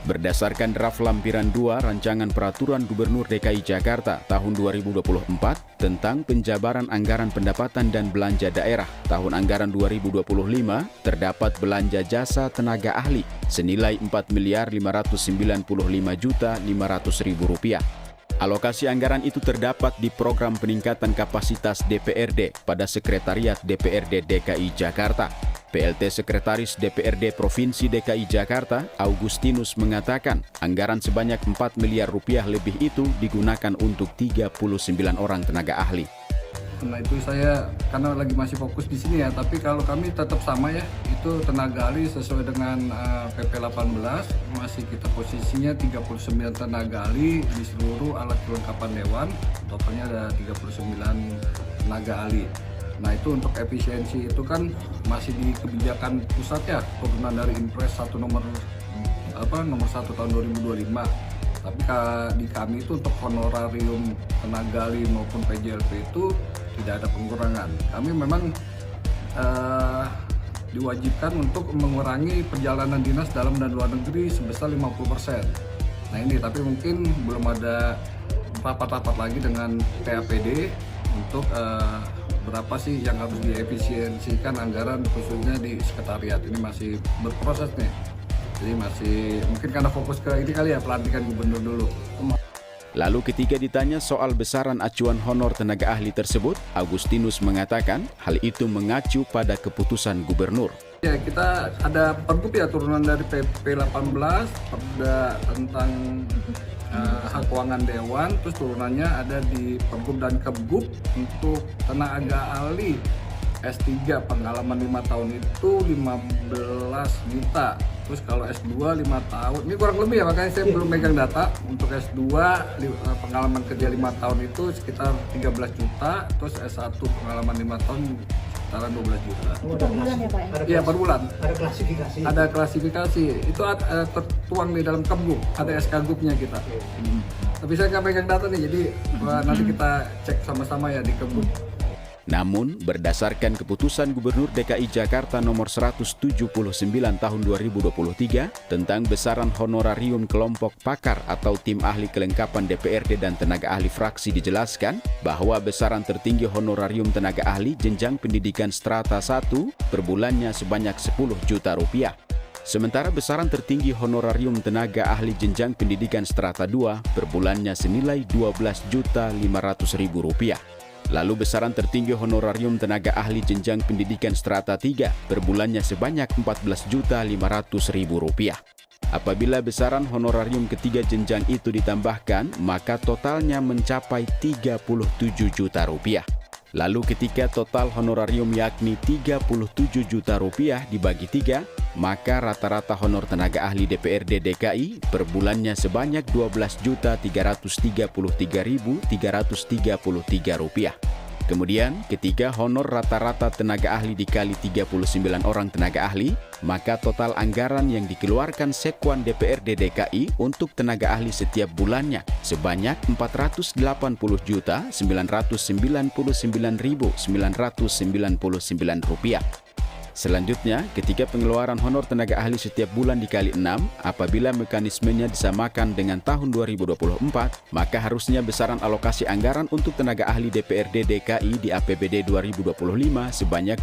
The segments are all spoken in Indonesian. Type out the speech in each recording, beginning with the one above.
Berdasarkan draft lampiran 2 Rancangan Peraturan Gubernur DKI Jakarta tahun 2024 tentang penjabaran anggaran pendapatan dan belanja daerah tahun anggaran 2025, terdapat belanja jasa tenaga ahli senilai Rp4.595.500.000. Alokasi anggaran itu terdapat di program peningkatan kapasitas DPRD pada Sekretariat DPRD DKI Jakarta. PLT Sekretaris DPRD Provinsi DKI Jakarta, Augustinus mengatakan, anggaran sebanyak Rp4 miliar lebih itu digunakan untuk 39 orang tenaga ahli. Nah itu saya karena lagi masih fokus di sini ya, tapi kalau kami tetap sama ya, itu tenaga ahli sesuai dengan PP 18 masih kita posisinya 39 tenaga ahli di seluruh alat kelengkapan dewan, totalnya ada 39 tenaga ahli. Nah itu untuk efisiensi itu kan masih di kebijakan pusat ya, turunan dari Impres 1 nomor 1 tahun 2025. Tapi di kami itu untuk honorarium tenaga ahli maupun PJLP itu tidak ada pengurangan. Kami memang diwajibkan untuk mengurangi perjalanan dinas dalam dan luar negeri sebesar 50%. Nah ini tapi mungkin belum ada rapat-rapat lagi dengan TAPD untuk berapa sih yang harus diefisiensikan anggaran khususnya di sekretariat. Ini masih berproses nih, jadi masih mungkin karena fokus ke ini kali ya, pelantikan gubernur dulu. Lalu ketika ditanya soal besaran acuan honor tenaga ahli tersebut, Augustinus mengatakan hal itu mengacu pada keputusan gubernur. Ya, kita ada pergub ya, turunan dari PP 18, perda tentang hak keuangan dewan, terus turunannya ada di pergub dan kebgub untuk tenaga ahli S3 pengalaman 5 tahun itu 15 juta. Terus kalau S2 5 tahun, ini kurang lebih ya, makanya saya belum megang data. Untuk S2 pengalaman kerja 5 tahun itu sekitar 13 juta, terus S1 pengalaman 5 tahun sekitar 12 juta. Per bulan ya Pak? Iya per bulan. Ada klasifikasi? Ada klasifikasi, itu tertuang di dalam kebgub, ada SK-gubnya kita. Tapi saya nggak megang data nih, jadi nanti kita cek sama-sama ya di kebgub. Namun, berdasarkan keputusan Gubernur DKI Jakarta nomor 179 tahun 2023 tentang besaran honorarium kelompok pakar atau tim ahli kelengkapan DPRD dan tenaga ahli fraksi, dijelaskan bahwa besaran tertinggi honorarium tenaga ahli jenjang pendidikan strata 1 per bulannya sebanyak Rp10 juta. Sementara besaran tertinggi honorarium tenaga ahli jenjang pendidikan strata 2 per bulannya senilai Rp12.500.000. Lalu besaran tertinggi honorarium tenaga ahli jenjang pendidikan strata 3 per bulannya sebanyak Rp14.500.000. Apabila besaran honorarium ketiga jenjang itu ditambahkan, maka totalnya mencapai Rp37 juta. Lalu ketika total honorarium yakni Rp37 juta dibagi 3, maka rata-rata honor tenaga ahli DPRD DKI per bulannya sebanyak Rp12.333.333. Kemudian, ketika honor rata-rata tenaga ahli dikali 39 orang tenaga ahli, maka total anggaran yang dikeluarkan Sekwan DPRD DKI untuk tenaga ahli setiap bulannya sebanyak Rp480.999.999. Selanjutnya, ketika pengeluaran honor tenaga ahli setiap bulan dikali 6, apabila mekanismenya disamakan dengan tahun 2024, maka harusnya besaran alokasi anggaran untuk tenaga ahli DPRD DKI di APBD 2025 sebanyak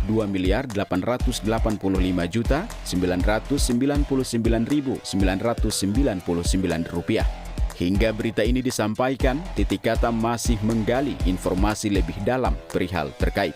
Rp2.889.999.999. Hingga berita ini disampaikan, Titik Kata masih menggali informasi lebih dalam perihal terkait.